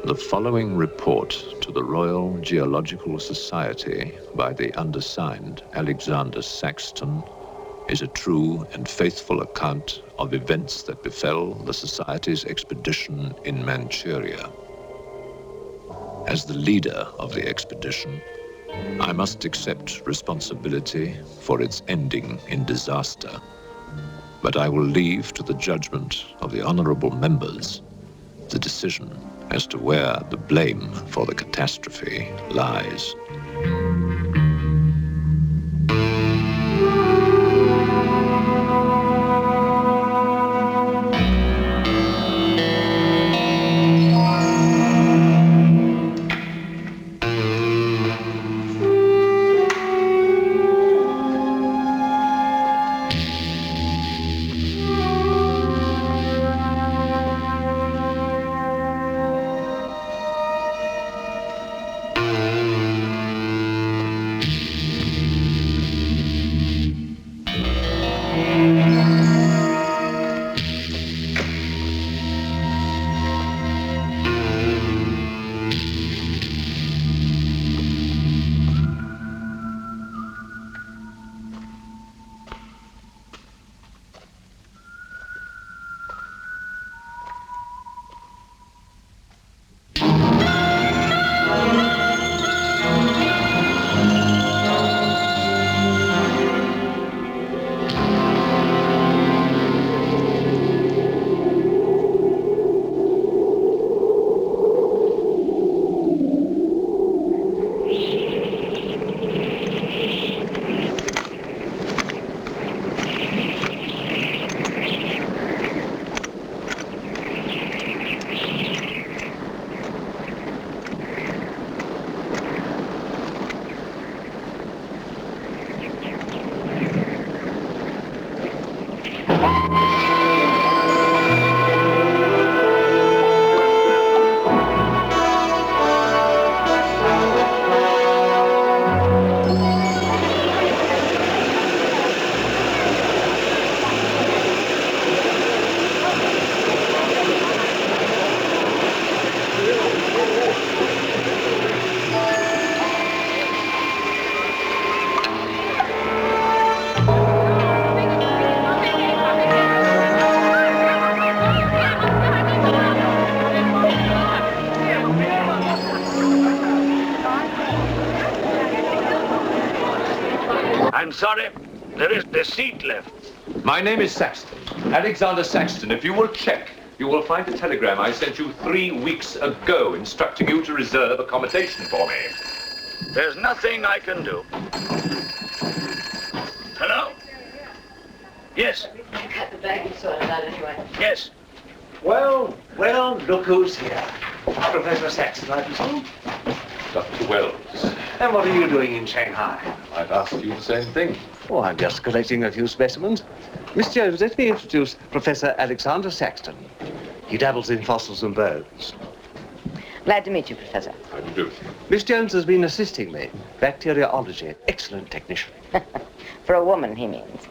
The following report to the Royal Geological Society by the undersigned Alexander Saxton is a true and faithful account of events that befell the Society's expedition in Manchuria. As the leader of the expedition, I must accept responsibility for its ending in disaster, but I will leave to the judgment of the honorable members the decision as to where the blame for the catastrophe lies. I'm sorry, there is the seat left. My name is Saxton, Alexander Saxton. If you will check, you will find a telegram I sent you 3 weeks ago instructing you to reserve accommodation for me. There's nothing I can do. Hello? Yes. Check out the bag you saw in that anyway. Yes. Well, look who's here. Professor Saxton, I presume? Dr. Wells, And what are you doing in Shanghai? I've asked you the same thing. Oh, I'm just collecting a few specimens. Miss Jones, let me introduce Professor Alexander Saxton. He dabbles in fossils and bones. Glad to meet you, Professor. How do you do? Miss Jones has been assisting me. Bacteriology. Excellent technician. For a woman, he means.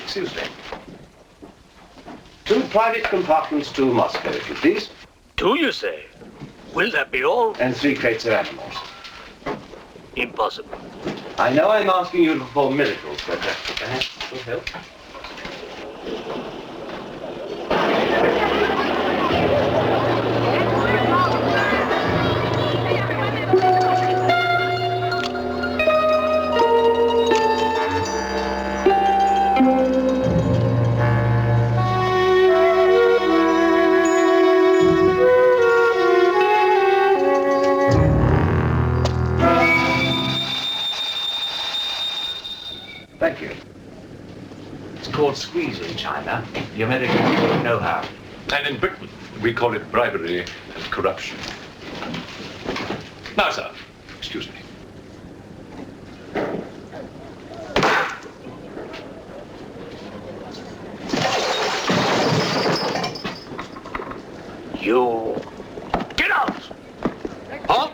Excuse me. 2 private compartments to Moscow, if you please. 2, you say? Will that be all? And 3 crates of animals. Impossible. I know I'm asking you to perform miracles, but perhaps it will help. Thank you. It's called squeeze in China. The Americans don't know how. And in Britain, we call it bribery and corruption. Now, sir, excuse me. You... Get out! Huh?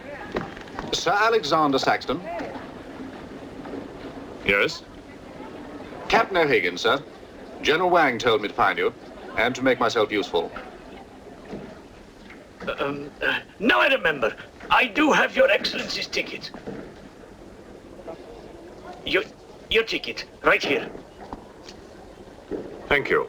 Sir Alexander Saxton. Yes? Captain O'Higgins, sir. General Wang told me to find you, and to make myself useful. Now I remember. I do have your Excellency's ticket. Your ticket, right here. Thank you.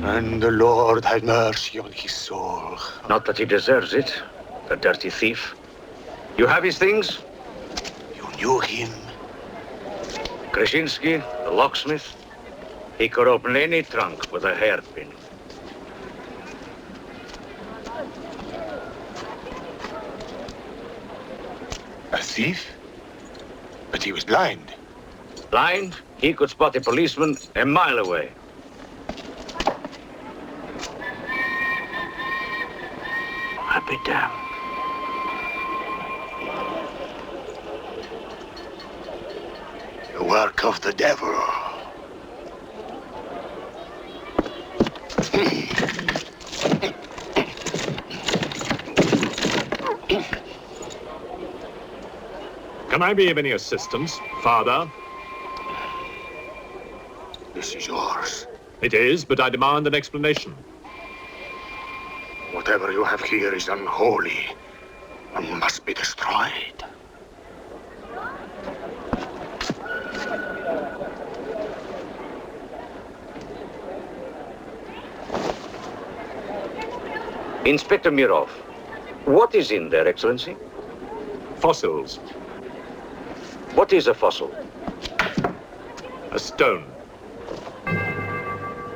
And the Lord have mercy on his soul. Not that he deserves it, the dirty thief. You have his things? You knew him? Krasinski, the locksmith. He could open any trunk with a hairpin. A thief? But he was blind. Blind, he could spot a policeman a mile away. I'll be damned. The work of the devil. Can I be of any assistance, Father? This is yours. It is, but I demand an explanation. Whatever you have here is unholy and must be destroyed. Inspector Mirov, what is in there, Excellency? Fossils. What is a fossil? A stone.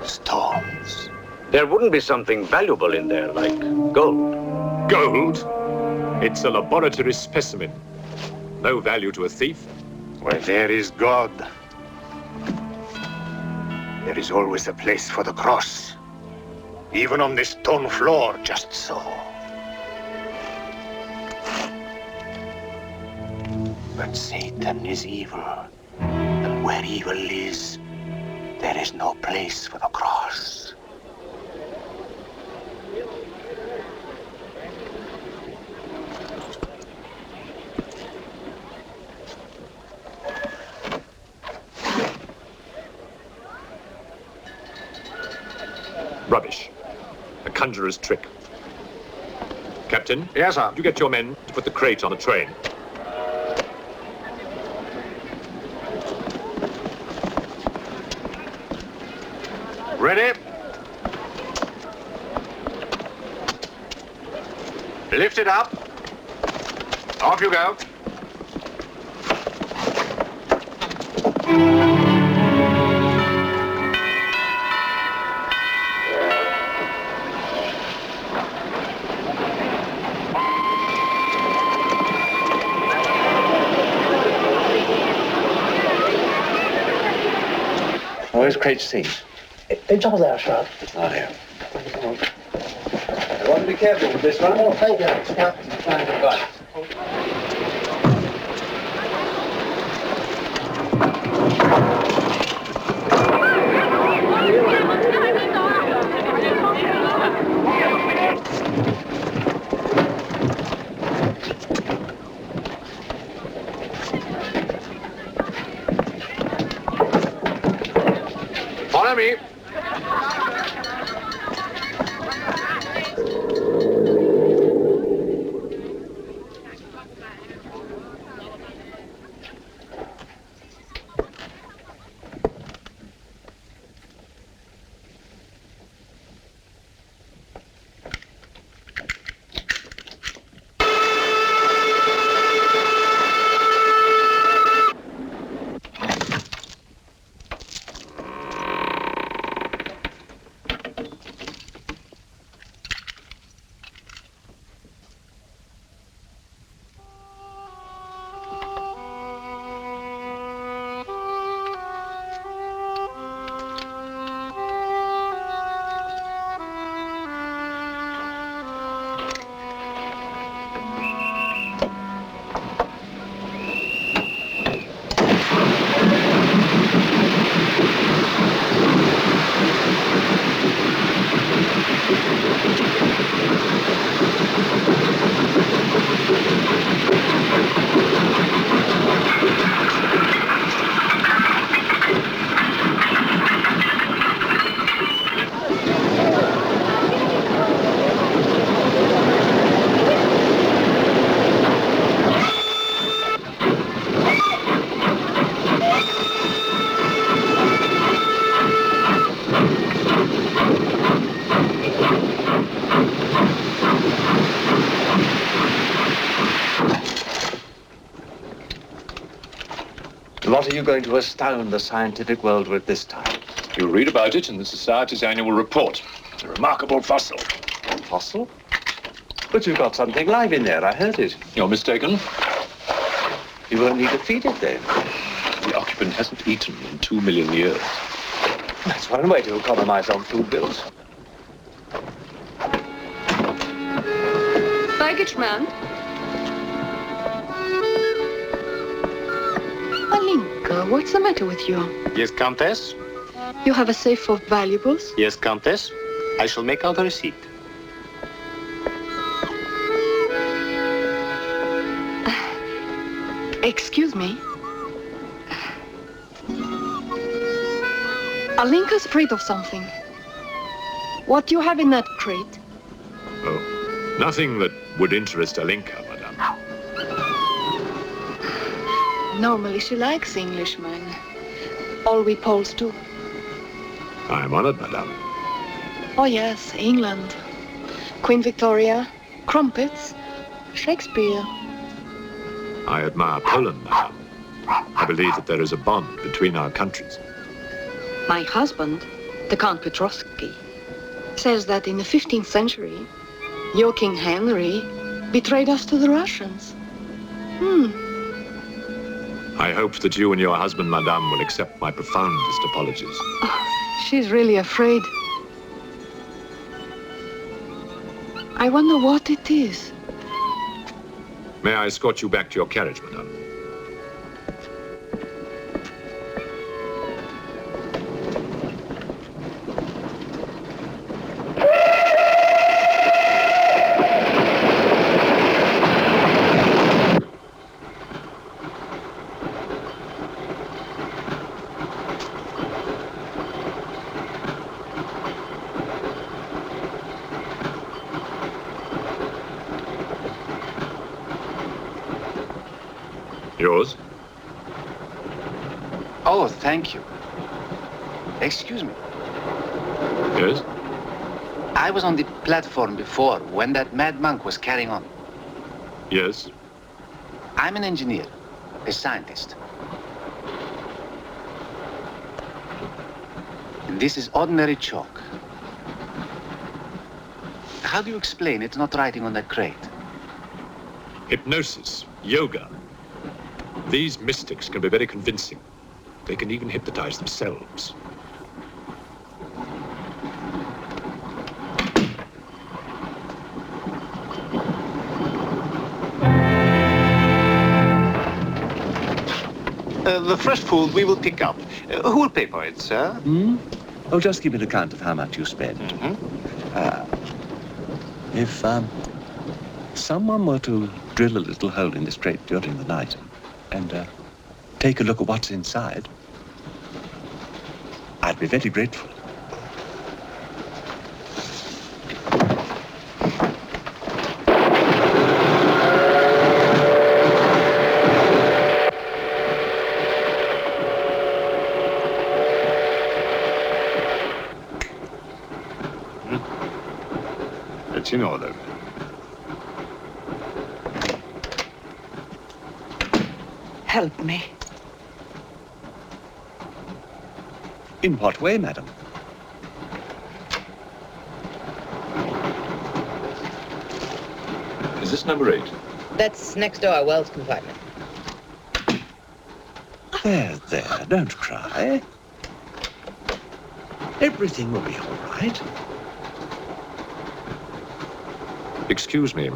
Stones. There wouldn't be something valuable in there, like gold. Gold? It's a laboratory specimen. No value to a thief. Where there is God, there is always a place for the cross. Even on this stone floor, just so. But Satan is evil, and where evil is, there is no place for the cross. Rubbish. A conjurer's trick. Captain? Yes, sir. Would you get your men to put the crate on the train? Ready? Lift it up. Off you go. Where's crate C? It's over there, sir. Oh, here. You want to be careful with this one. Oh, thank you. Follow me. What are you going to astound the scientific world with this time? You'll read about it in the Society's annual report. It's a remarkable fossil. Fossil? But you've got something live in there, I heard it. You're mistaken. You won't need to feed it then. The occupant hasn't eaten in 2 million years. That's one way to economize on food bills. Baggage man. Alinka, what's the matter with you? Yes, Countess? You have a safe full of valuables? Yes, Countess. I shall make out a receipt. Excuse me. Alinka's afraid of something. What do you have in that crate? Oh, nothing that would interest Alinka, madame. Normally she likes Englishmen. All we Poles do. I am honored, madame. Oh yes, England. Queen Victoria, crumpets, Shakespeare. I admire Poland, madame. I believe that there is a bond between our countries. My husband, the Count Petrovsky, says that in the 15th century, your King Henry betrayed us to the Russians. I hope that you and your husband, madame, will accept my profoundest apologies. Oh, she's really afraid. I wonder what it is. May I escort you back to your carriage, madame? Yours? Oh, thank you. Excuse me. Yes? I was on the platform before when that mad monk was carrying on. Yes? I'm an engineer, a scientist. And this is ordinary chalk. How do you explain it's not writing on that crate? Hypnosis, yoga. These mystics can be very convincing. They can even hypnotize themselves. The fresh food we will pick up. Who will pay for it, sir? Oh, just give me an account of how much you spent. If someone were to drill a little hole in this crate during the night and take a look at what's inside, I'd be very grateful. It's in order. Help me. In what way, madam? Is this number 8? That's next door, Wells compartment. There, don't cry. Everything will be all right. Excuse me.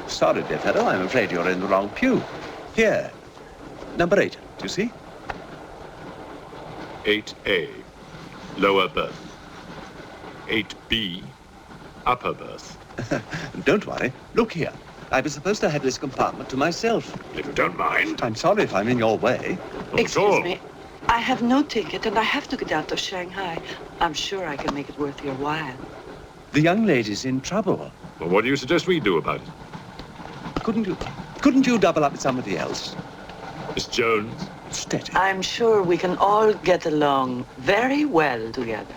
Sorry, dear fellow, I'm afraid you're in the wrong pew. Here, number 8, do you see? 8A, lower berth. 8B, upper berth. Don't worry. Look here. I was supposed to have this compartment to myself. If you don't mind. I'm sorry if I'm in your way. Not at Excuse all. me. I have no ticket and I have to get out of Shanghai. I'm sure I can make it worth your while. The young lady's in trouble. Well, what do you suggest we do about it? Couldn't you double up with somebody else? Miss Jones? Steady. I'm sure we can all get along very well together.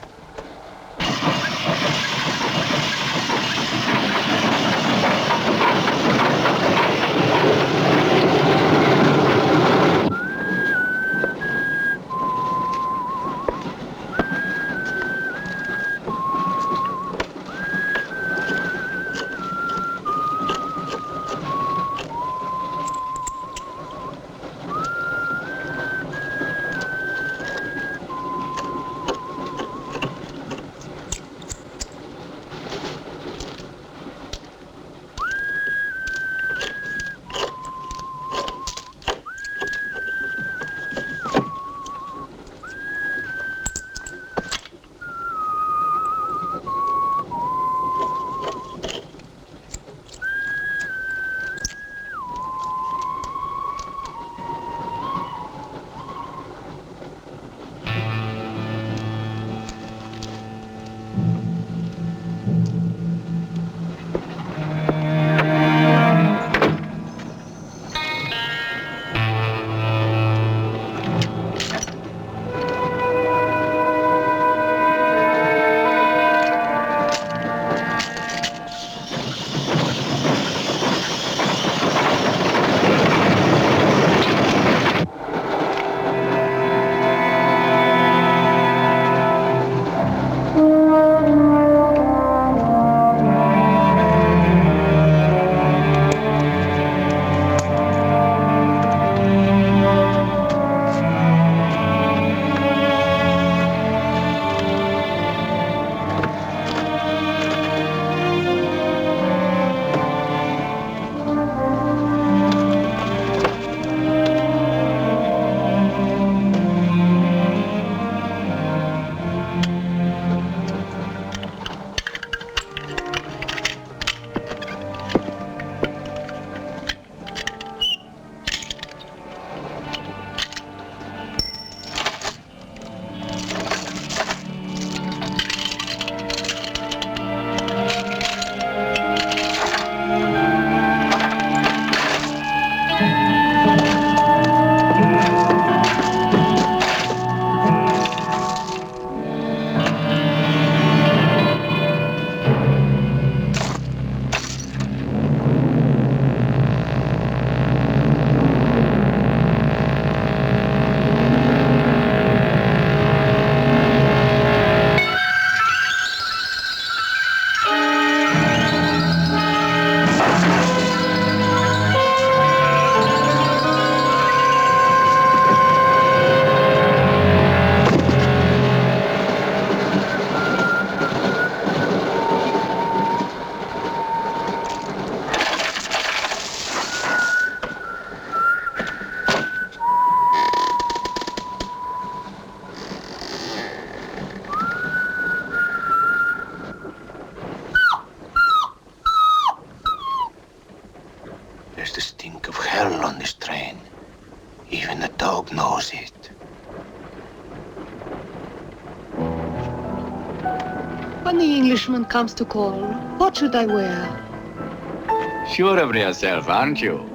when the Englishman comes to call, what should I wear? Sure of yourself, aren't you?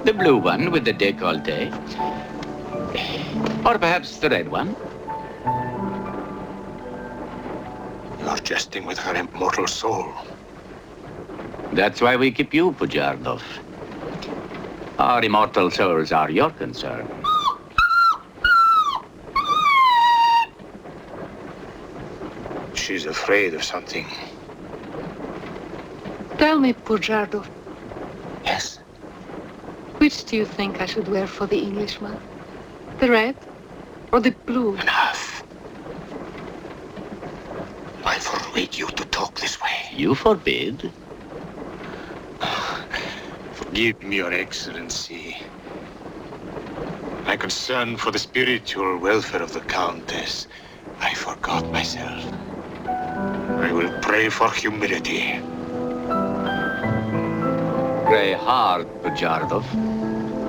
The blue one with the décolleté. Or perhaps the red one. You're jesting with her immortal soul. That's why we keep you, Pujardov. Our immortal souls are your concern. She's afraid of something. Tell me, Pujardov, Yes? which do you think I should wear for the Englishman? The red or the blue? Enough. I forbid you to talk this way. You forbid? Forgive me, Your Excellency. My concern for the spiritual welfare of the Countess, I forgot myself. I will pray for humility. Pray hard, Pujardov,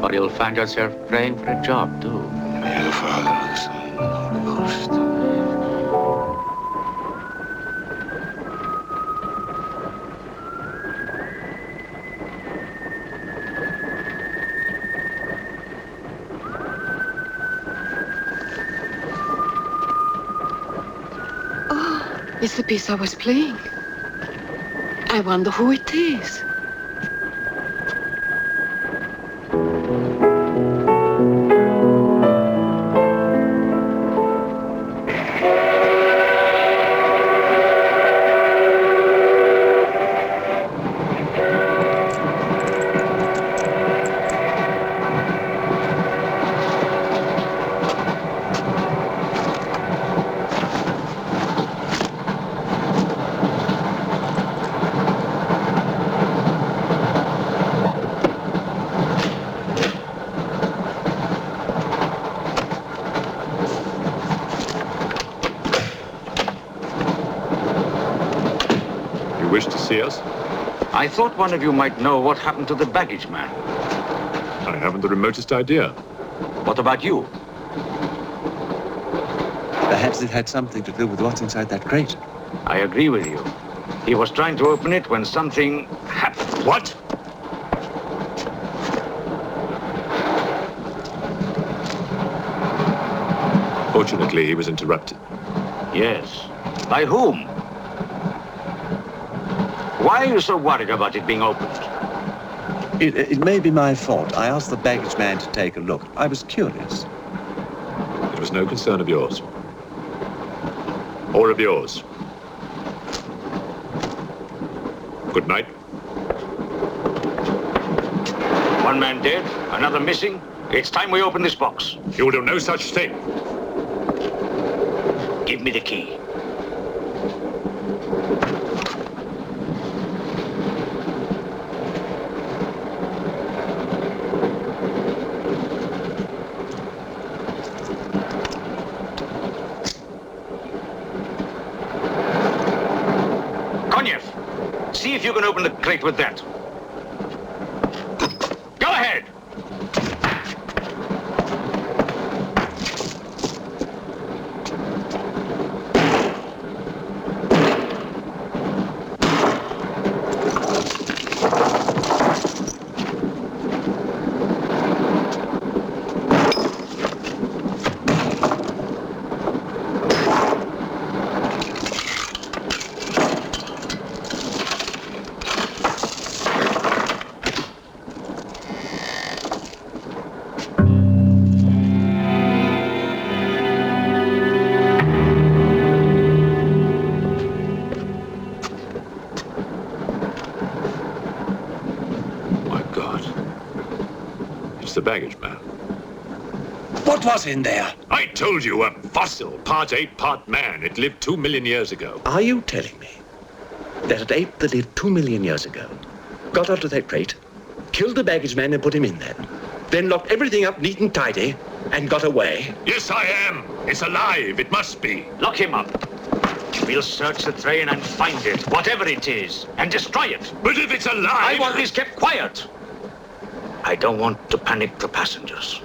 or you'll find yourself praying for a job, too. May the Father, the Son, and the Holy Ghost. It's the piece I was playing. I wonder who it is. Wish to see us? I thought one of you might know what happened to the baggage man. I haven't the remotest idea. What about you? Perhaps it had something to do with what's inside that crate. I agree with you. He was trying to open it when something happened. What? Fortunately, he was interrupted. Yes. By whom? Why are you so worried about it being opened? It may be my fault. I asked the baggage man to take a look. I was curious. It was no concern of yours. Or of yours. Good night. One man dead, another missing. It's time we open this box. You will do no such thing. Give me the key. See if you can open the crate with that. Go ahead! The baggage man. What was in there? I told you, a fossil, part ape, part man. It lived 2 million years ago. Are you telling me that an ape that lived 2 million years ago got onto that crate, killed the baggage man and put him in there, then locked everything up neat and tidy and got away? Yes, I am. It's alive. It must be. Lock him up. We'll search the train and find it, whatever it is, and destroy it. But if it's alive... I want this kept quiet. I don't want to panic the passengers.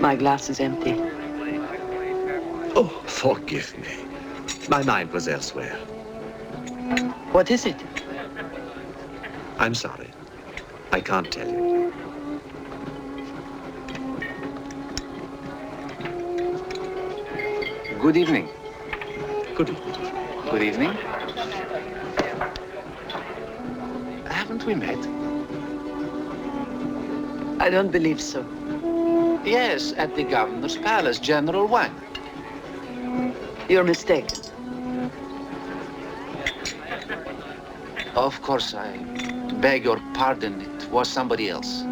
My glass is empty. Oh, forgive me. My mind was elsewhere. What is it? I'm sorry. I can't tell you. Good evening. Good evening. Good evening. Haven't we met? I don't believe so. Yes, at the governor's palace, General Wang. You're mistaken. Of course, I beg your pardon. It was somebody else.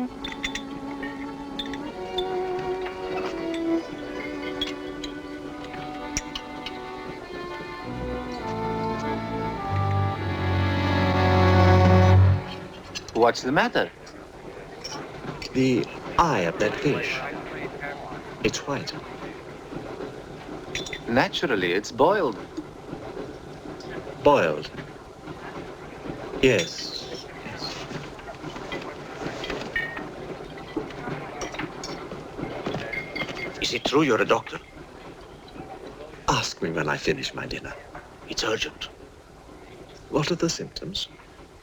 What's the matter? The eye of that fish. It's white. Naturally, it's boiled. Boiled. Yes. Yes. Is it true you're a doctor? Ask me when I finish my dinner. It's urgent. What are the symptoms?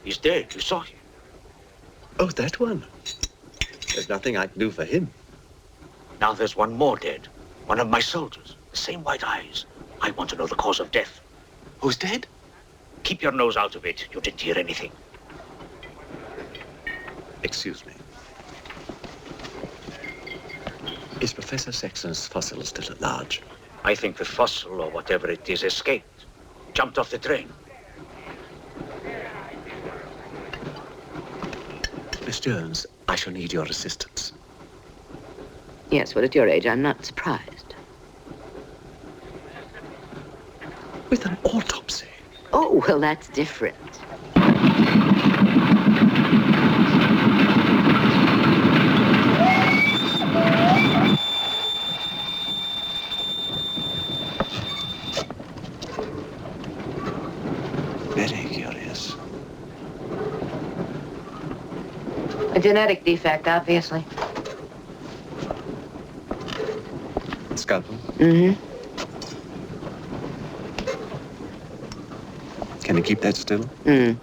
He's dead. You saw him. Oh, that one. There's nothing I can do for him. Now there's one more dead. One of my soldiers. The same white eyes. I want to know the cause of death. Who's dead? Keep your nose out of it. You didn't hear anything. Excuse me. Is Professor Sexton's fossil still at large? I think the fossil, or whatever it is, escaped. Jumped off the train. Miss Jones, I shall need your assistance. Yes, well, at your age, I'm not surprised. With an autopsy? Oh, well, that's different. Very curious. A genetic defect, obviously. Scalpel? Mm-hmm. Can you keep that still? Mm.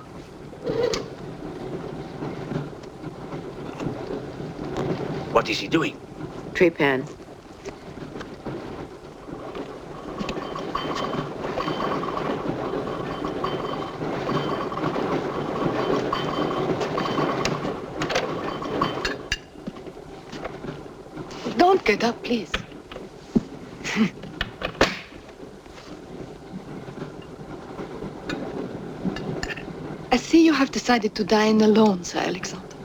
What is he doing? Trepan. Don't get up, please. I see you have decided to dine alone, Sir Alexander.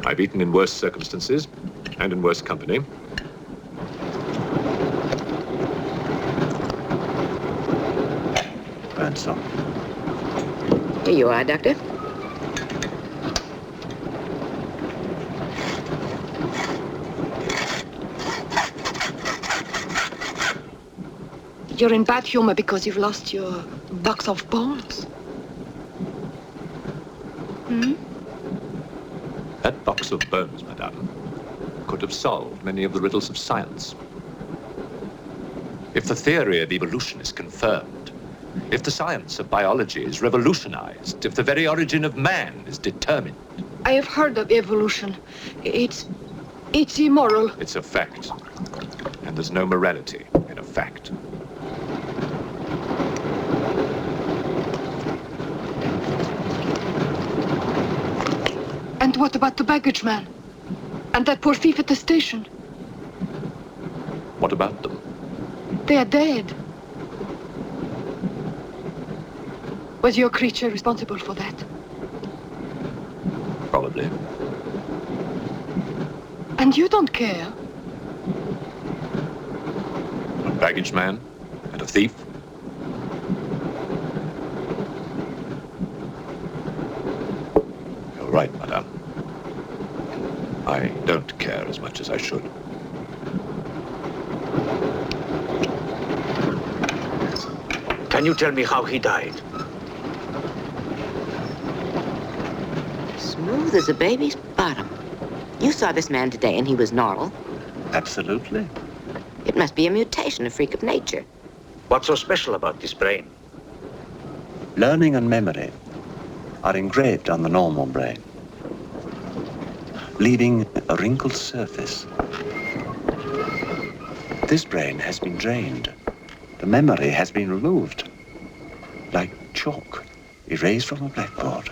I've eaten in worse circumstances and in worse company. Grandson. Here you are, Doctor. You're in bad humor because you've lost your box of bones. Hmm? That box of bones, madame, could have solved many of the riddles of science. If the theory of evolution is confirmed, if the science of biology is revolutionized, if the very origin of man is determined. I have heard of evolution. It's immoral. It's a fact. And there's no morality in a fact. And what about the baggage man? And that poor thief at the station? What about them? They are dead. Was your creature responsible for that? Probably. And you don't care? A baggage man and a thief? You're right, madame. I don't care as much as I should. Can you tell me how he died? Smooth as a baby's bottom. You saw this man today and he was normal. Absolutely. It must be a mutation, a freak of nature. What's so special about this brain? Learning and memory are engraved on the normal brain, leaving a wrinkled surface. This brain has been drained. The memory has been removed, like chalk erased from a blackboard.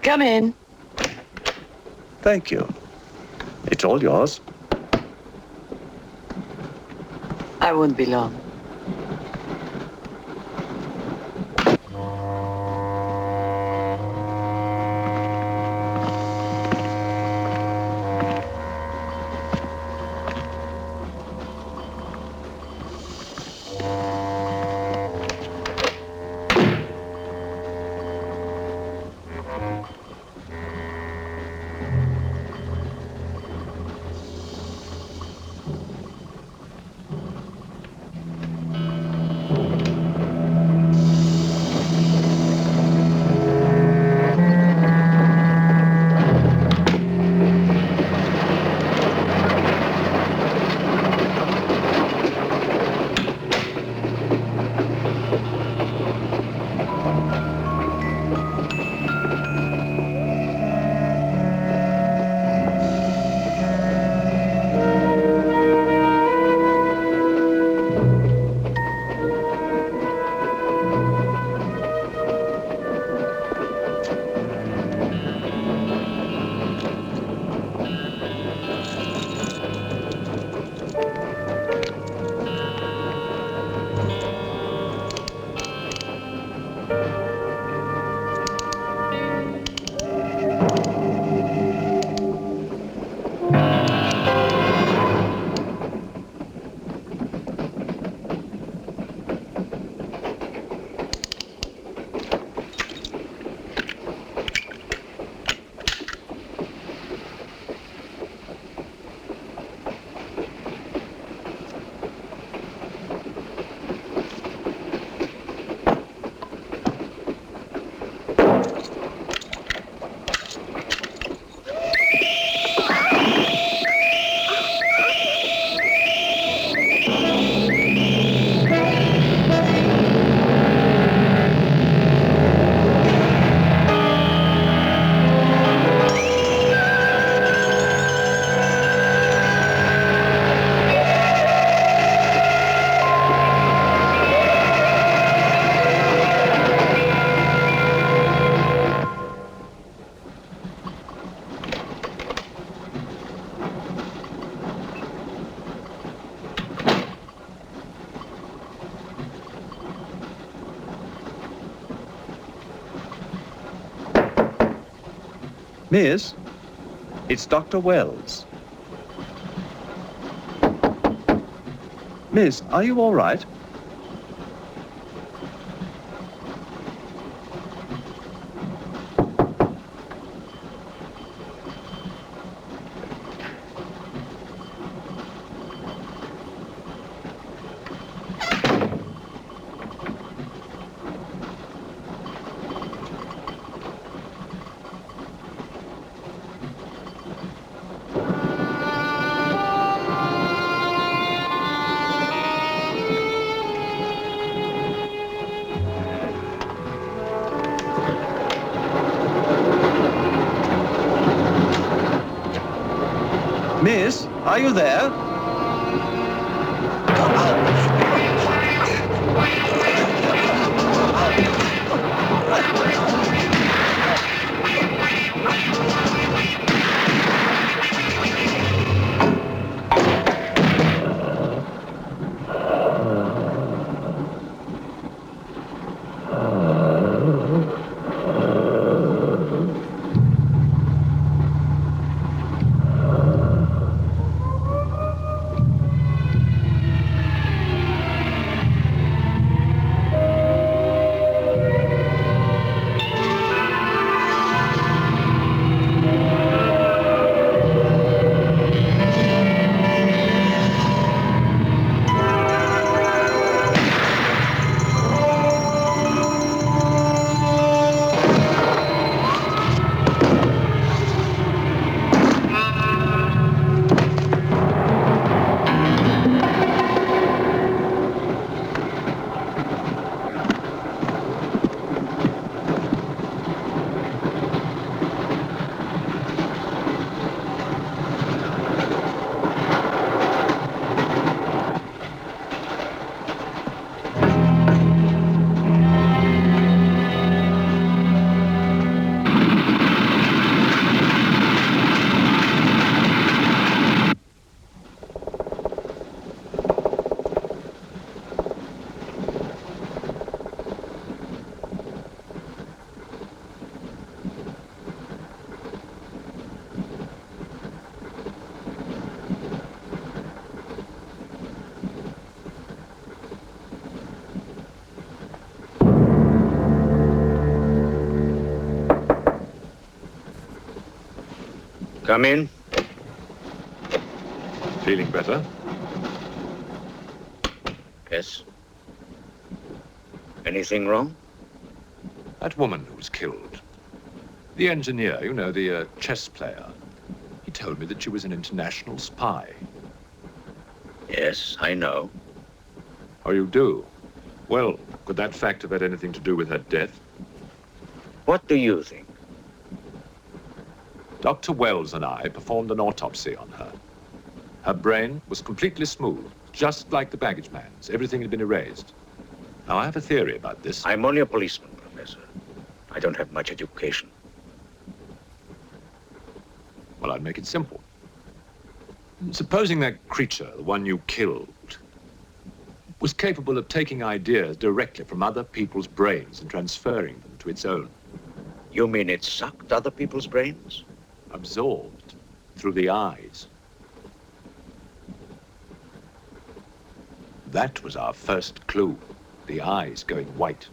Come in. Thank you. It's all yours. I won't be long. Miss, it's Dr. Wells. Miss, are you all right? Miss, are you there? Come in. Feeling better? Yes. Anything wrong? That woman who was killed. The engineer, you know, the chess player. He told me that she was an international spy. Yes, I know. Oh, you do? Well, could that fact have had anything to do with her death? What do you think? Dr. Wells and I performed an autopsy on her. Her brain was completely smooth, just like the baggage man's. Everything had been erased. Now, I have a theory about this. I'm only a policeman, Professor. I don't have much education. Well, I'd make it simple. Supposing that creature, the one you killed, was capable of taking ideas directly from other people's brains and transferring them to its own. You mean it sucked other people's brains? Absorbed through the eyes. That was our first clue. The eyes going white.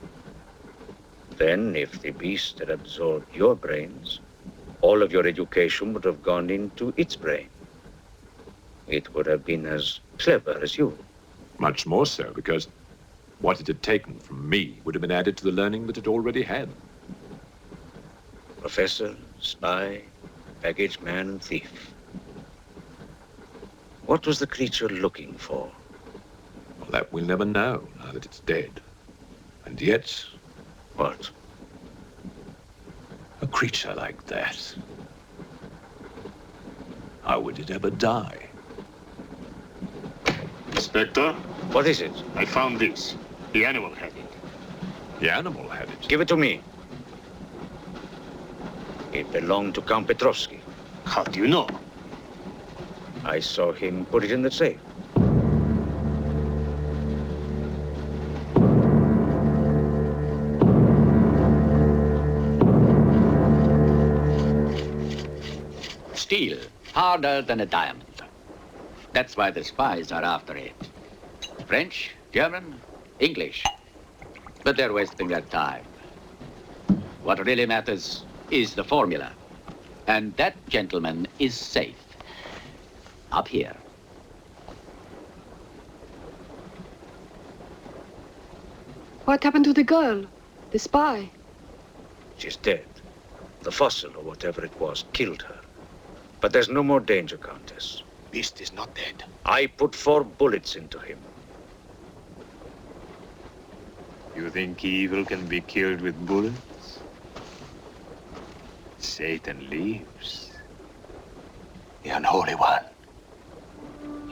Then, if the beast had absorbed your brains, all of your education would have gone into its brain. It would have been as clever as you. Much more so, because what it had taken from me would have been added to the learning that it already had. Professor, spy, baggage man, and thief. What was the creature looking for? Well, that we'll never know, now that it's dead. And yet... What? A creature like that. How would it ever die? Inspector? What is it? I found this. The animal had it. The animal had it? Give it to me. It belonged to Count Petrovsky. How do you know? I saw him put it in the safe. Steel, harder than a diamond. That's why the spies are after it. French, German, English. But they're wasting their time. What really matters is the formula. And that gentleman is safe. Up here. What happened to the girl? The spy? She's dead. The fossil, or whatever it was, killed her. But there's no more danger, Countess. Beast is not dead. I put 4 bullets into him. You think evil can be killed with bullets? Satan lives. The unholy one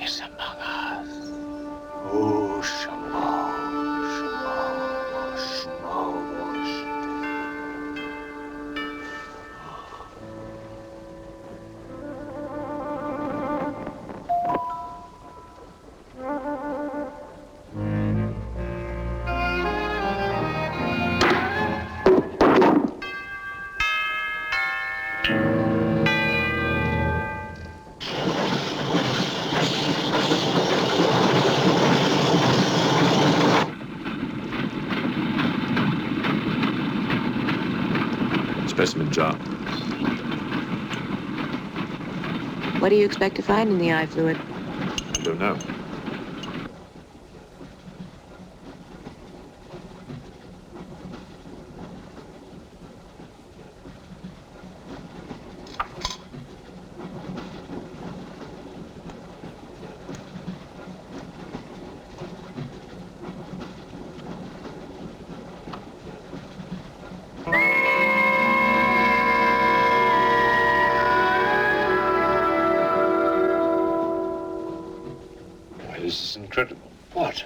is among us. Oh, Shamo, Shamo, Shamo, Shamo. Specimen jar. What do you expect to find in the eye fluid? I don't know. This is incredible. What?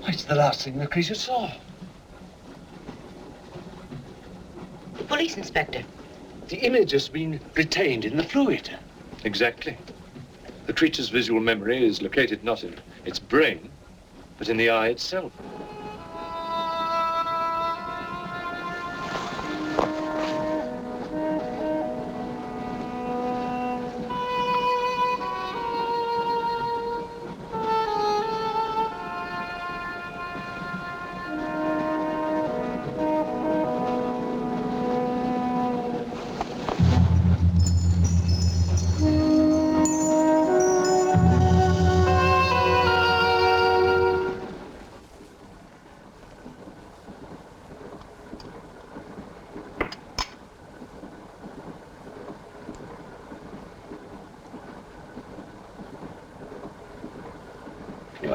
It's the last thing the creature saw. The police inspector. The image has been retained in the fluid. Exactly. The creature's visual memory is located not in its brain, but in the eye itself.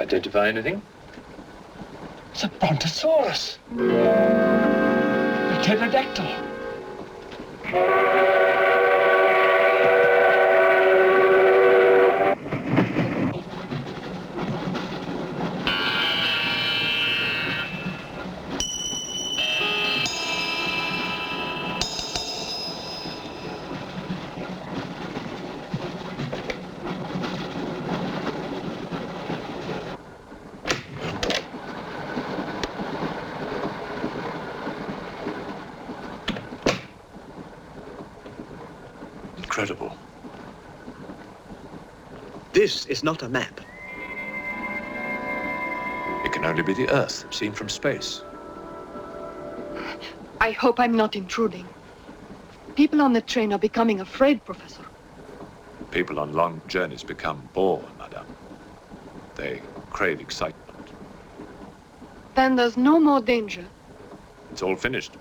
identify anything? It's a brontosaurus. A pterodactyl. Incredible. This is not a map. It can only be the Earth, seen from space. I hope I'm not intruding. People on the train are becoming afraid, Professor. People on long journeys become bored, madame. They crave excitement. Then there's no more danger. It's all finished.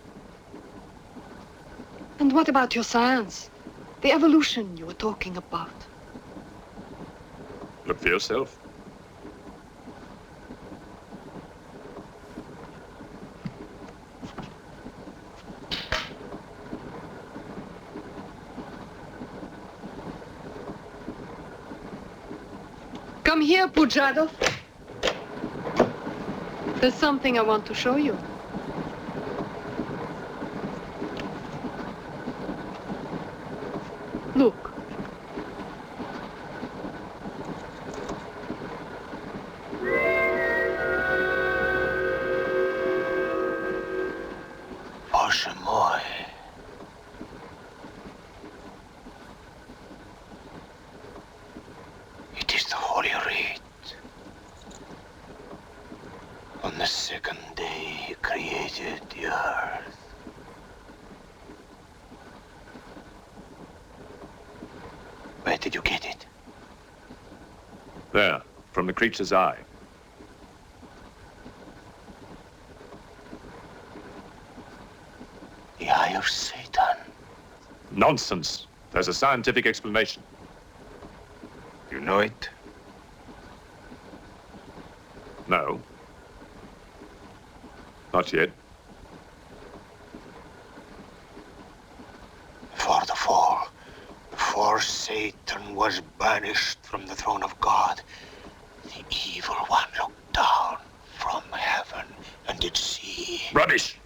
And what about your science? The evolution you were talking about. Look for yourself. Come here, Pujadov. There's something I want to show you. Look. Bоже мой. It is the Holy Rite. On the second day, he created the earth. Where did you get it? There, from the creature's eye. The eye of Satan. Nonsense. There's a scientific explanation. You know it? No. Not yet. For the fall, before Satan was banished from the throne of God, the evil one looked down from heaven and did see. Rubbish!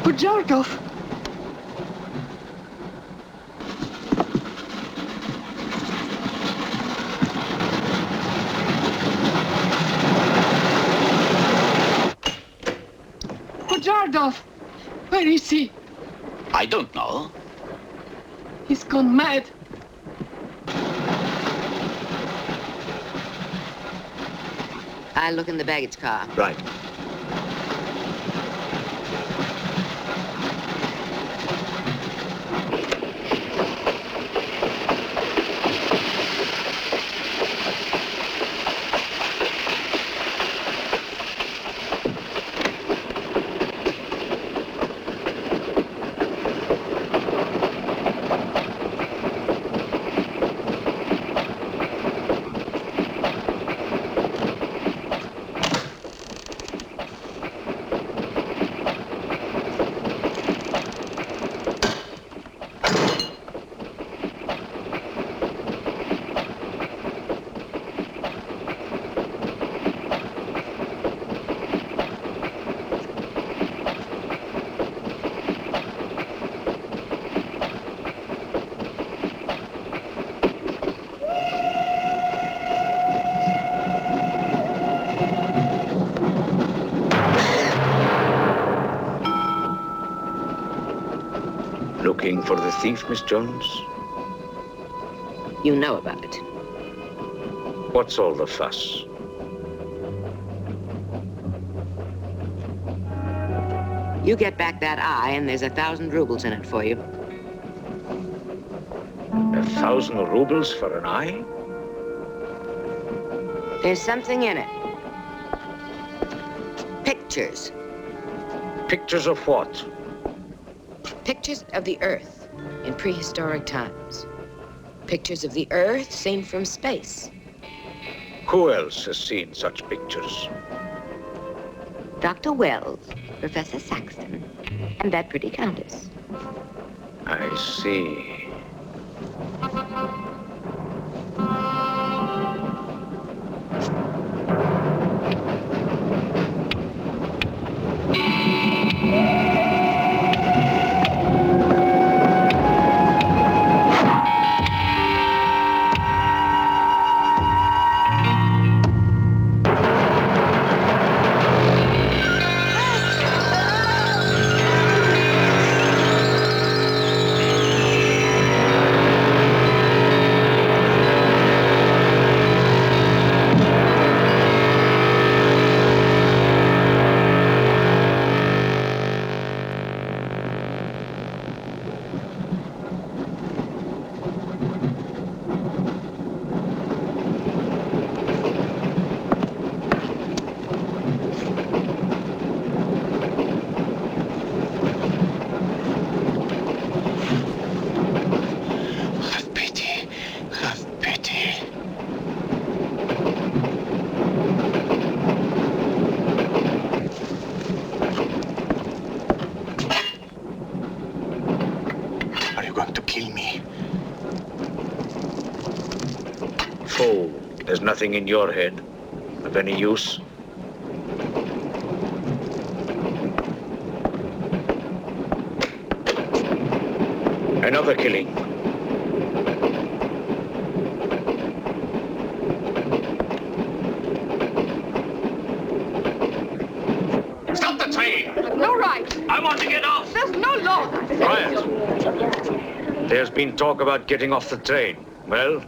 Pujadov! Pujadov! Where is he? I don't know. He's gone mad. I'll look in the baggage car. Right. Looking for the thief, Miss Jones? You know about it. What's all the fuss? You get back that eye, and there's 1,000 rubles in it for you. 1,000 rubles for an eye? There's something in it. Pictures. Pictures of what? Pictures of the Earth in prehistoric times. Pictures of the Earth seen from space. Who else has seen such pictures? Dr. Wells, Professor Saxton, and that pretty countess. I see. Fool, there's nothing in your head of any use. Another killing. Stop the train! No right. I want to get off. There's no law. Quiet. There's been talk about getting off the train. Well,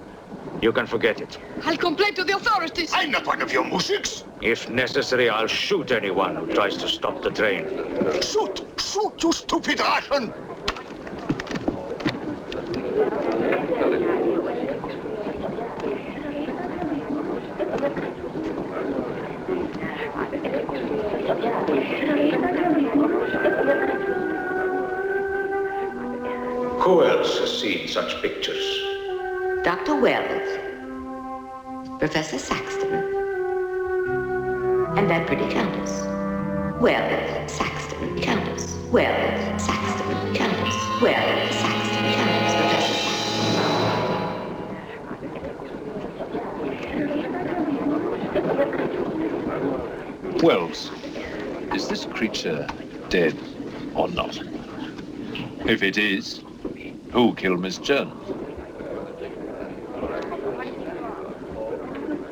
you can forget it. I'll complain to the authorities. I'm not one of your musics. If necessary, I'll shoot anyone who tries to stop the train. Shoot! Shoot, you stupid Russian! Who else has seen such pictures? Dr. Wells, Professor Saxton, and that pretty countess. Wells, Saxton, countess. Wells, Saxton, countess. Wells, Saxton, countess. Professor Saxton. Wells, is this creature dead or not? If it is, who killed Miss Jones?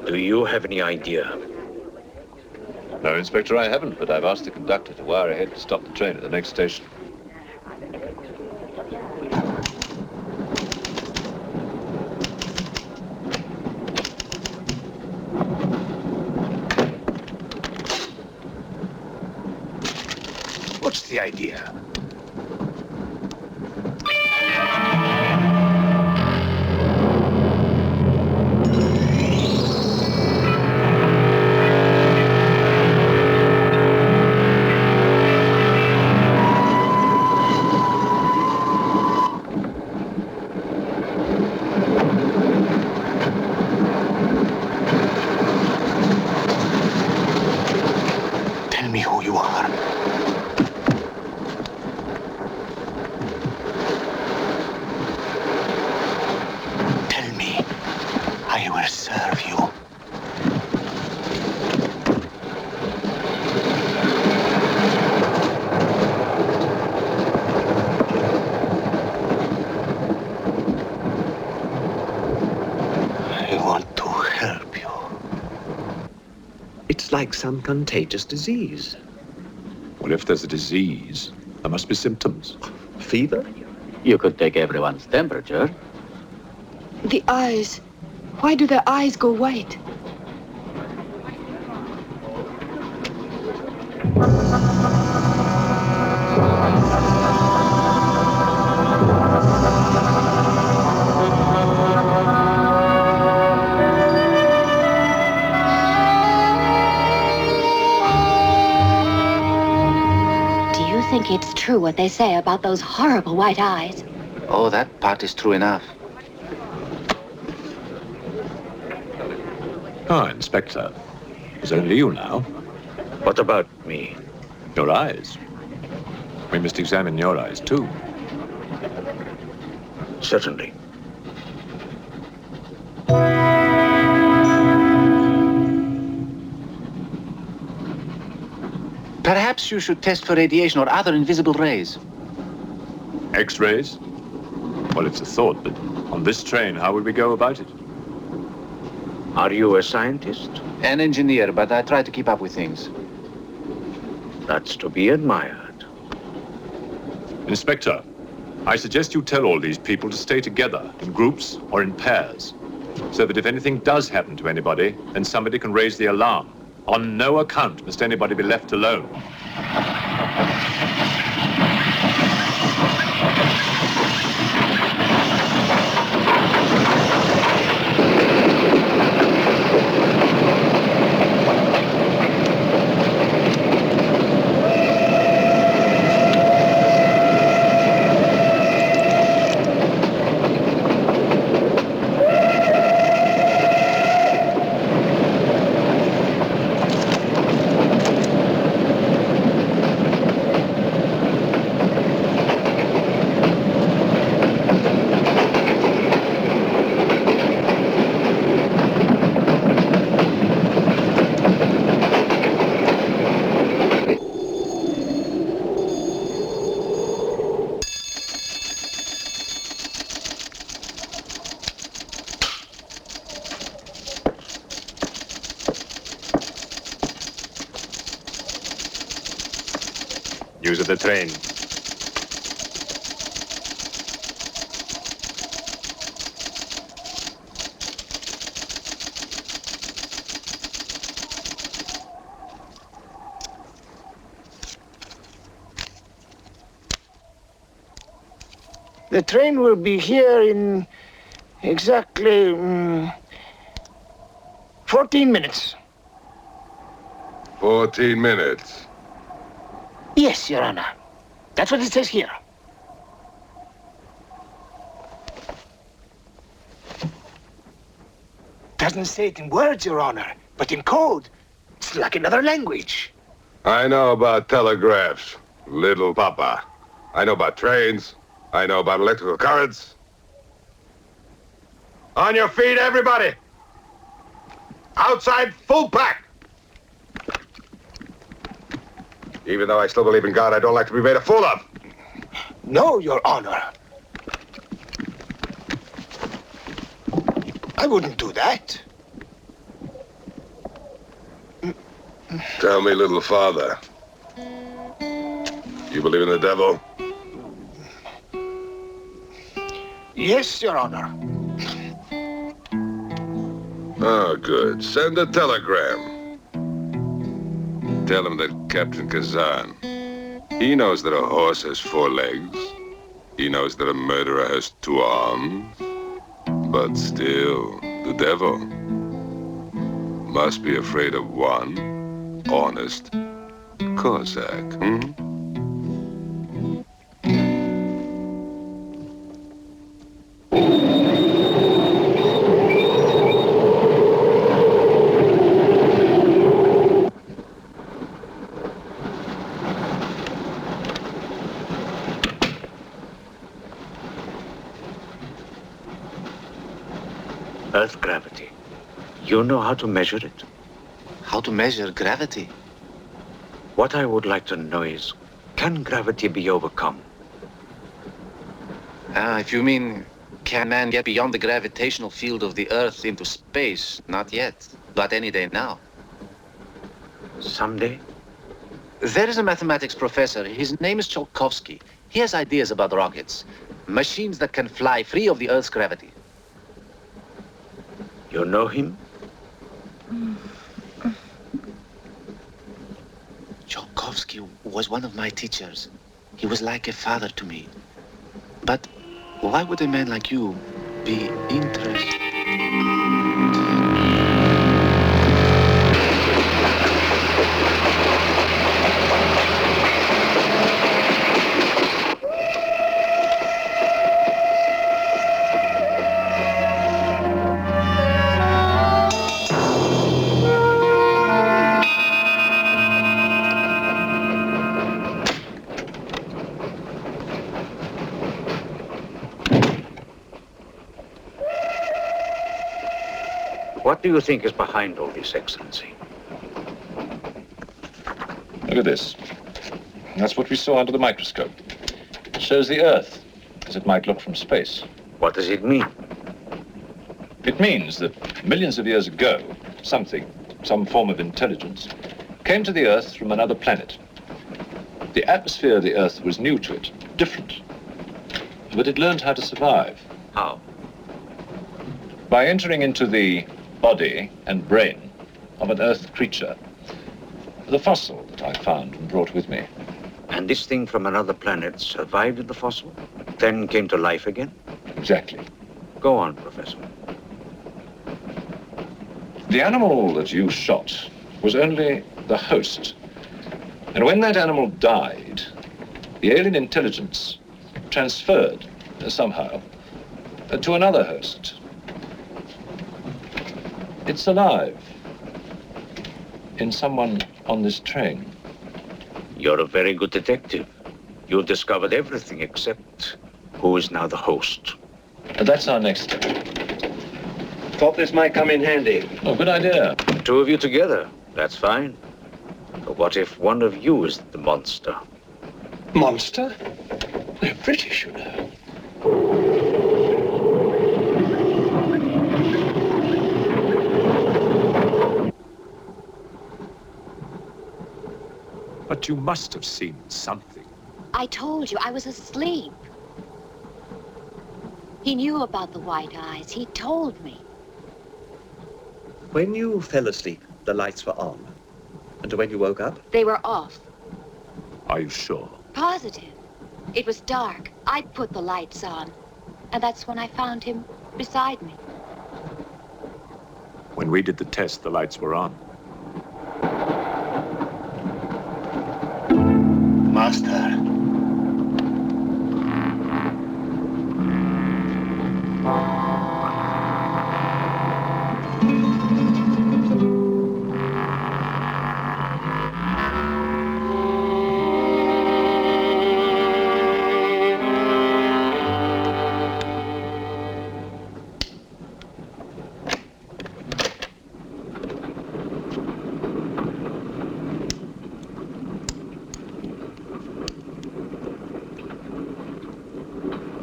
Do you have any idea? No, Inspector, I haven't, but I've asked the conductor to wire ahead to stop the train at the next station. What's the idea? Tell me who you are. Tell me, I will serve you. I want to help you. It's like some contagious disease. Well, if there's a disease, there must be symptoms. Fever? You could take everyone's temperature. The eyes. Why do their eyes go white? think it's true what they say about those horrible white eyes. Oh, that part is true enough. Ah, Inspector. It's only you now. What about me? Your eyes. We must examine your eyes, too. Certainly. Perhaps you should test for radiation or other invisible rays. X-rays? Well, it's a thought, but on this train, how would we go about it? Are you a scientist? An engineer, but I try to keep up with things. That's to be admired. Inspector, I suggest you tell all these people to stay together, in groups or in pairs, so that if anything does happen to anybody, then somebody can raise the alarm. On no account must anybody be left alone. Use of the train. The train will be here in exactly 14 minutes. 14 minutes. Yes, Your Honor. That's what it says here. Doesn't say it in words, Your Honor, but in code. It's like another language. I know about telegraphs, little papa. I know about trains. I know about electrical currents. On your feet, everybody! Outside, full pack! Even though I still believe in God, I don't like to be made a fool of. No, Your Honor. I wouldn't do that. Tell me, little father. You believe in the devil? Yes, Your Honor. Oh, good. Send a telegram. Tell him that Captain Kazan, he knows that a horse has 4 legs. He knows that a murderer has 2 arms. But still, the devil must be afraid of one honest Cossack, Earth gravity. You know how to measure it? How to measure gravity? What I would like to know is, can gravity be overcome? If you mean, can man get beyond the gravitational field of the Earth into space? Not yet, but any day now. Someday? There is a mathematics professor. His name is Tsiolkovsky. He has ideas about rockets. Machines that can fly free of the Earth's gravity. You know him? Tsiolkovsky was one of my teachers. He was like a father to me. But why would a man like you be interested? What do you think is behind all this, Excellency? Look at this. That's what we saw under the microscope. It shows the Earth as it might look from space. What does it mean? It means that millions of years ago, some form of intelligence, came to the Earth from another planet. The atmosphere of the Earth was new to it, different. But it learned how to survive. How? By entering into the body and brain of an Earth creature. The fossil that I found and brought with me. And this thing from another planet survived in the fossil, then came to life again? Exactly. Go on, Professor. The animal that you shot was only the host. And when that animal died, the alien intelligence transferred somehow to another host. It's alive in someone on this train. You're a very good detective. You've discovered everything except who is now the host. And that's our next step. Thought this might come in handy. Oh, good idea. The two of you together, that's fine. But what if one of you is the monster? Monster? They're British, you know. But you must have seen something. I told you, I was asleep. He knew about the white eyes. He told me. When you fell asleep, the lights were on. And when you woke up? They were off. Are you sure? Positive. It was dark. I'd put the lights on. And that's when I found him beside me. When we did the test, the lights were on. Master.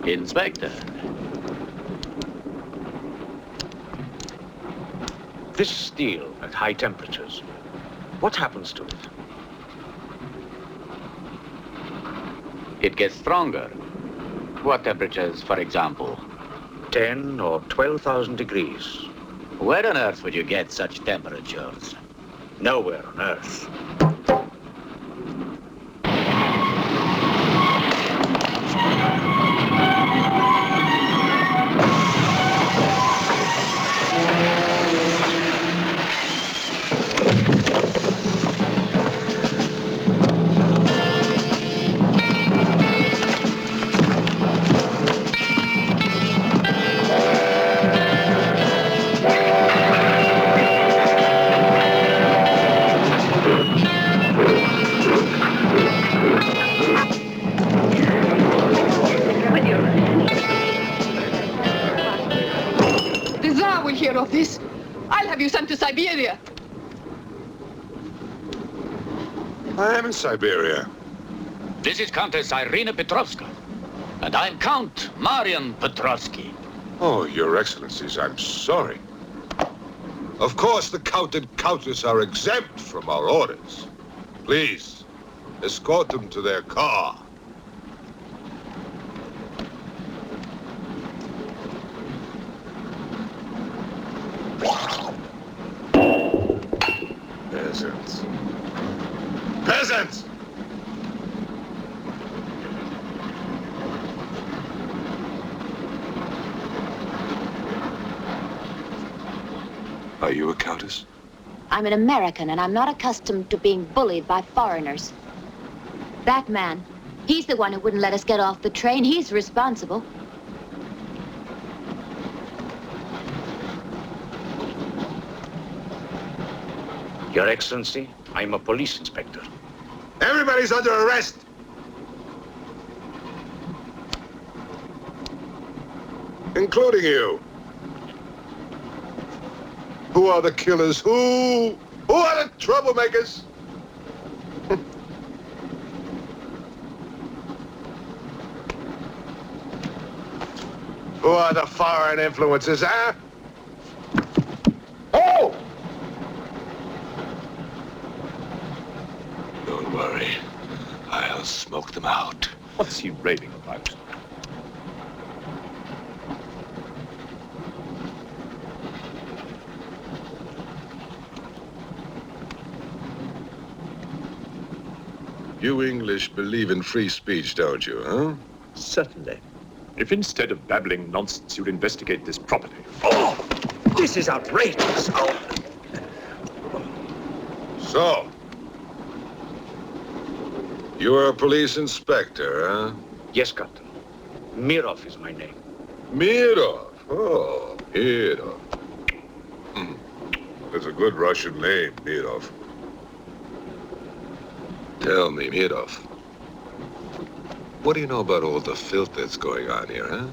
Inspector. This steel at high temperatures, what happens to it? It gets stronger. What temperatures, for example? 10 or 12,000 degrees. Where on earth would you get such temperatures? Nowhere on earth. Of this, I'll have you sent to Siberia. I am in Siberia. This is Countess Irina Petrovska, and I'm Count Marian Petrovsky. Oh, Your Excellencies, I'm sorry. Of course, the Count and Countess are exempt from our orders. Please, escort them to their car. Peasants. Peasants! Are you a countess? I'm an American, and I'm not accustomed to being bullied by foreigners. That man, he's the one who wouldn't let us get off the train. He's responsible. Your Excellency, I'm a police inspector. Everybody's under arrest! Including you. Who are the killers? Who are the troublemakers? Who are the foreign influences, huh? Oh! Don't worry. I'll smoke them out. What's he raving about? You English believe in free speech, don't you, huh? Certainly. If instead of babbling nonsense, you'd investigate this properly. Oh! This is outrageous. Oh! So, you are a police inspector, huh? Yes, Captain. Mirov is my name. Mirov. Oh, Mirov. That's a good Russian name, Mirov. Tell me, Mirov, what do you know about all the filth that's going on here, huh?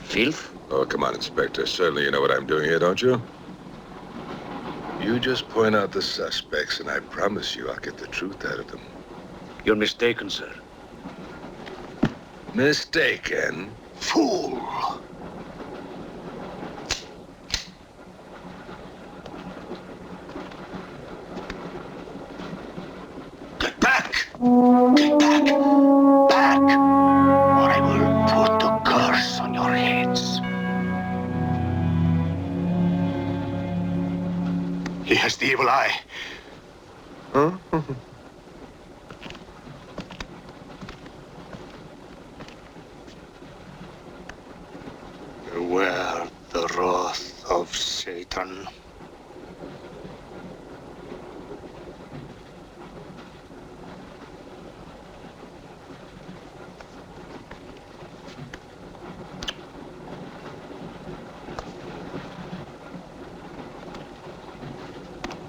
Filth? Oh, come on, Inspector. Certainly you know what I'm doing here, don't you? You just point out the suspects, and I promise you I'll get the truth out of them. You're mistaken, sir. Mistaken? Fool! Get back! Get back! Back! Or I will put a curse on your heads. He has the evil eye. Huh? Beware the wrath of Satan.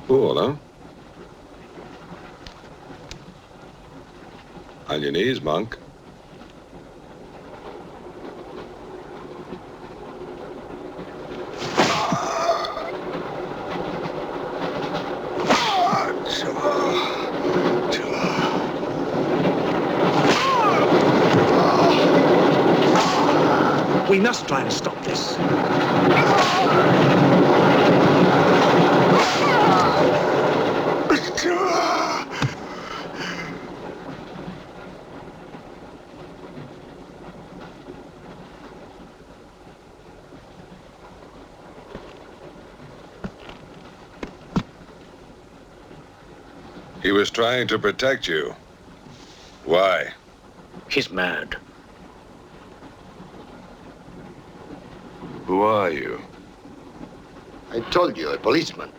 Cool, huh? On your knees, monk. We must try and stop this. He was trying to protect you. Why? He's mad. Who are you? I told you, a policeman.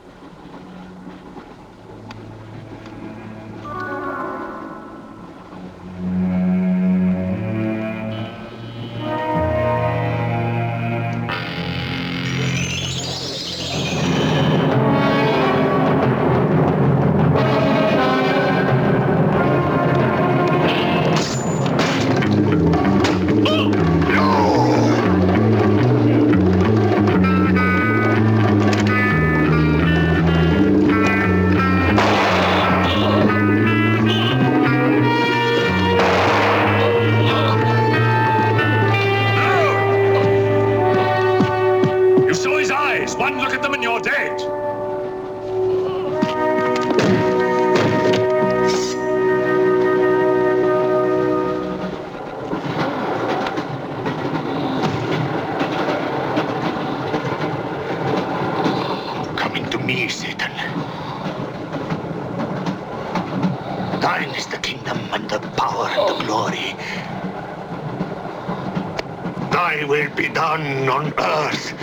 One look at them and you're dead. Coming to me, Satan. Thine is the kingdom and the power and the glory. Thy will be done on earth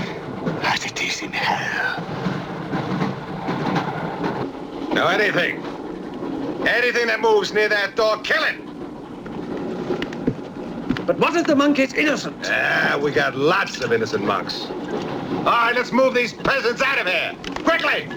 as it is in hell. Now anything that moves near that door, kill it! But what if the monk is innocent? We got lots of innocent monks. All right, let's move these peasants out of here, quickly!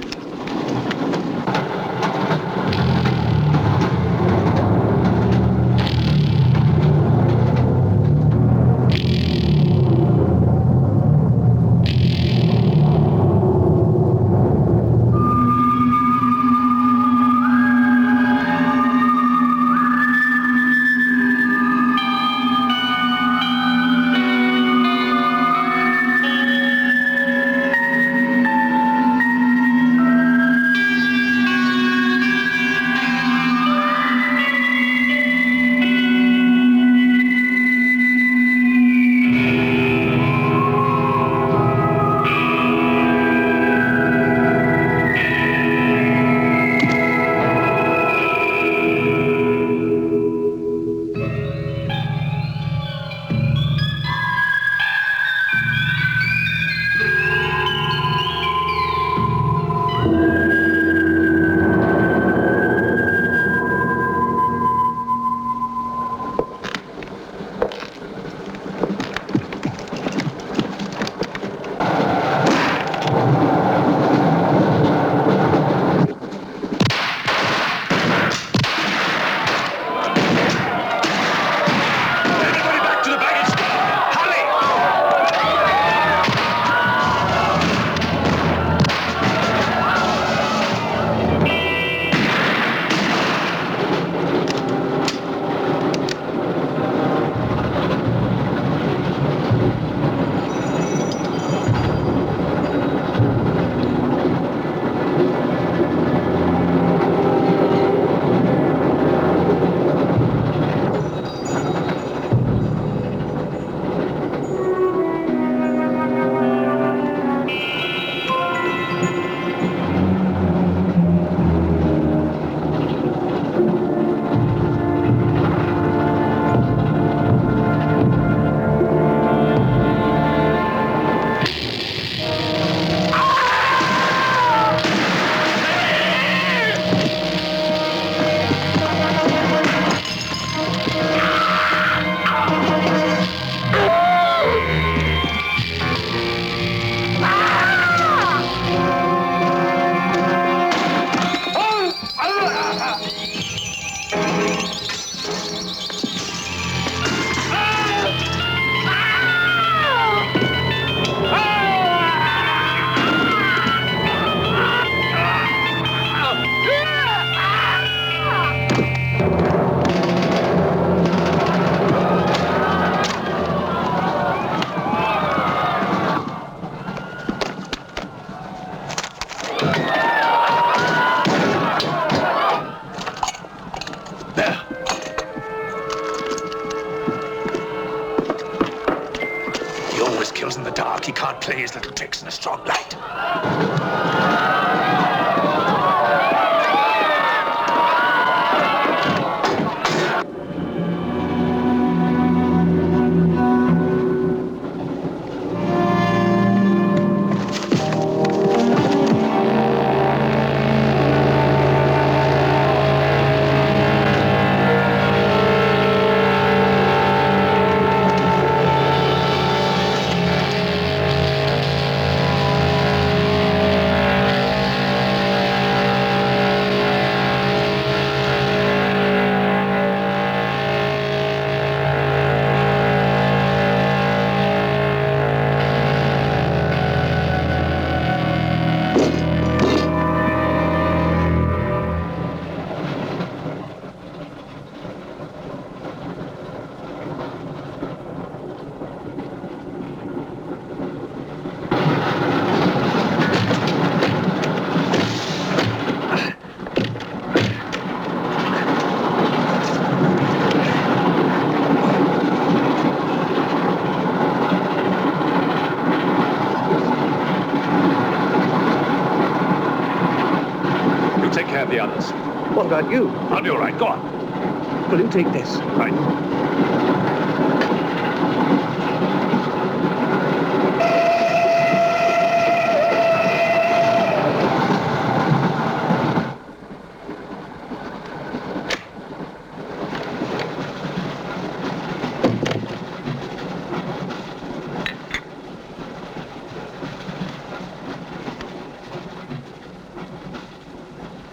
always kills in the dark. He can't play his little tricks in a strong light. The others. What about you? I'll be all right. Go on. Will you take this? Right.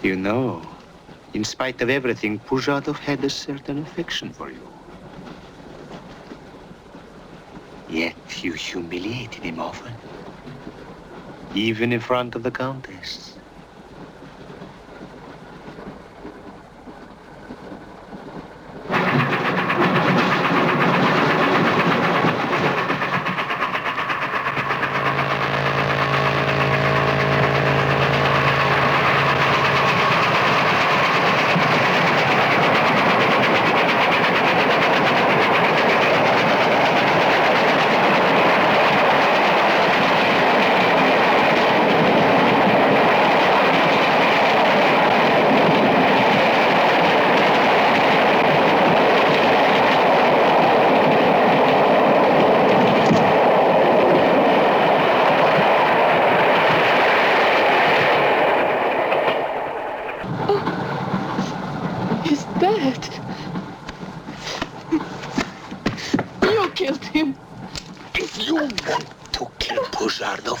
You know, in spite of everything, Pujatov had a certain affection for you. Yet you humiliated him often, even in front of the Countess.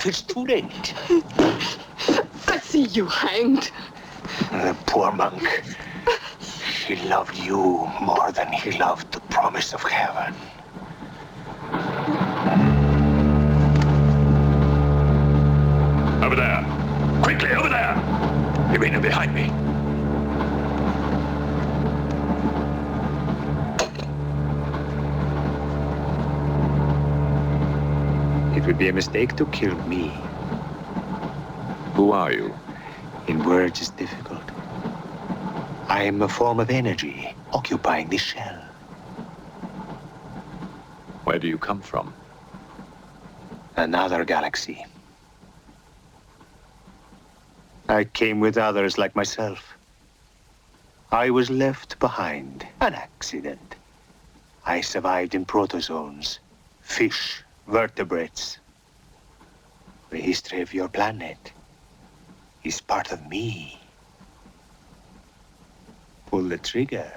It's too late. I see you hanged. The poor monk. He loved you more than he loved the promise of heaven. Over there. Quickly, over there. Irina, behind me. It would be a mistake to kill me. Who are you? In words, it's difficult. I am a form of energy occupying this shell. Where do you come from? Another galaxy. I came with others like myself. I was left behind. An accident. I survived in protozoans, fish, vertebrates. The history of your planet is part of me. Pull the trigger,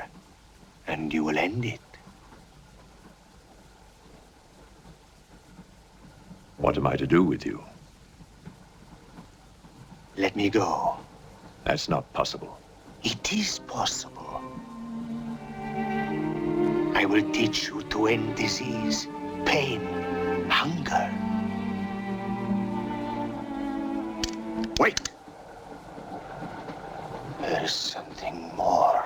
and you will end it. What am I to do with you? Let me go. That's not possible. It is possible. I will teach you to end disease, pain, hunger. Wait! There is something more.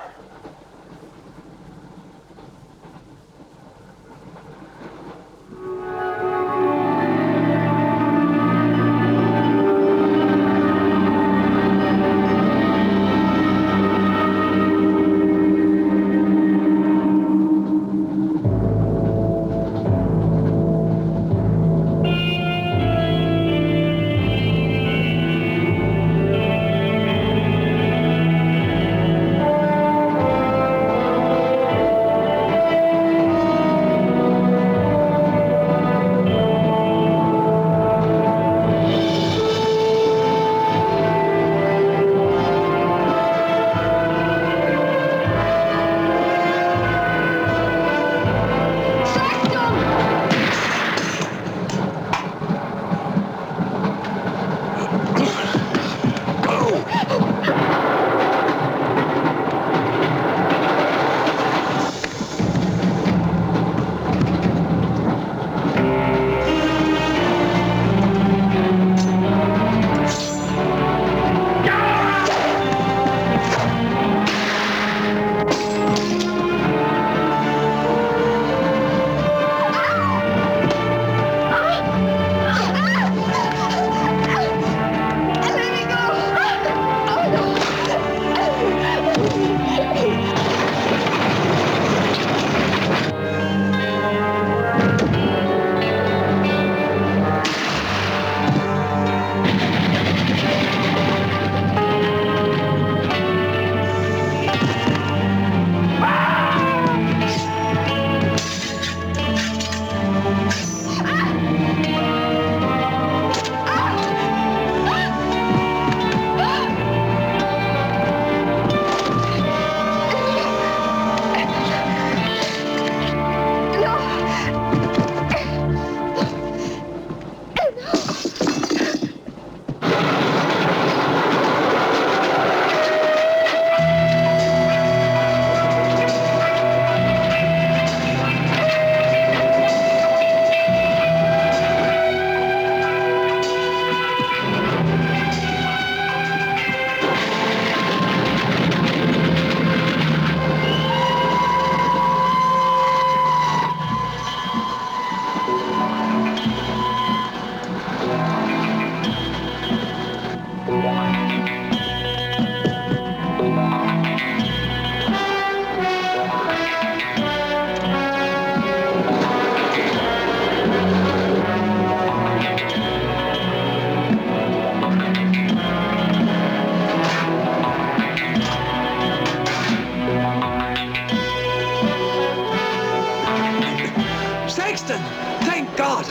Saxton! Thank God!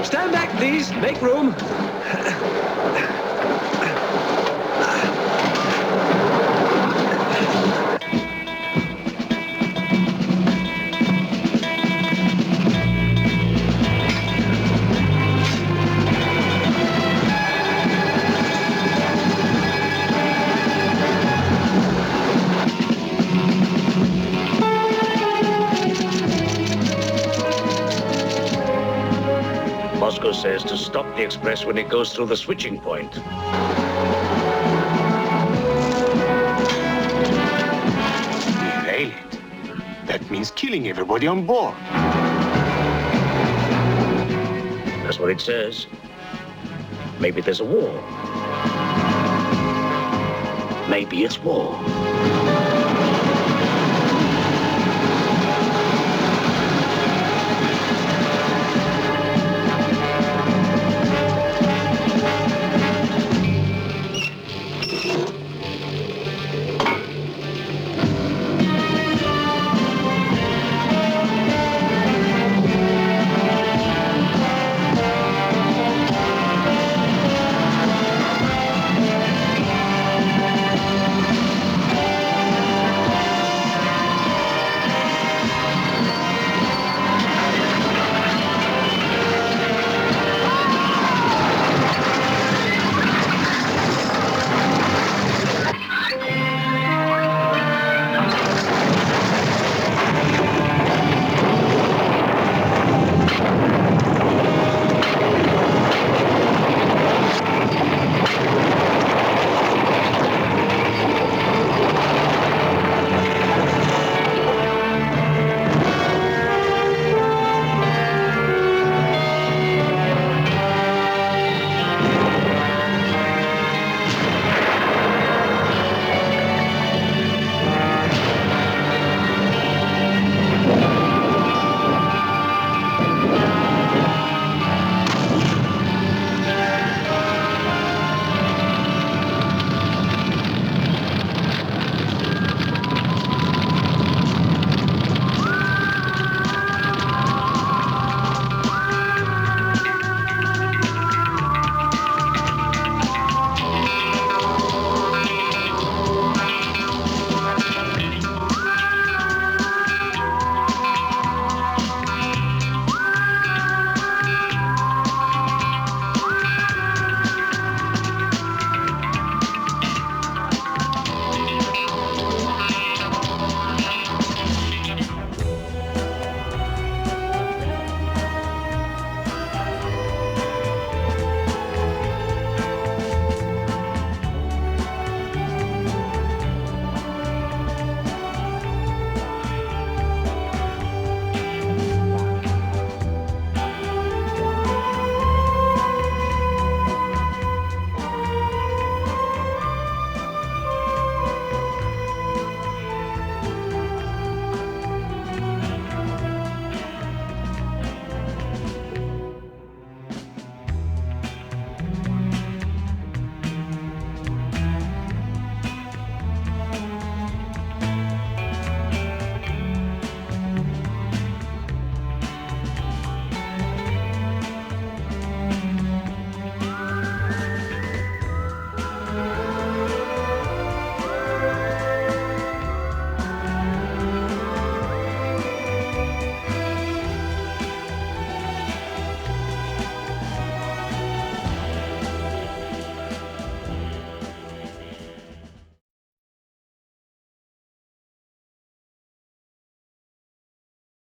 Stand back, please. Make room. Moscow says to stop the express when it goes through the switching point. Derail it. That means killing everybody on board. That's what it says. Maybe there's a war. Maybe it's war.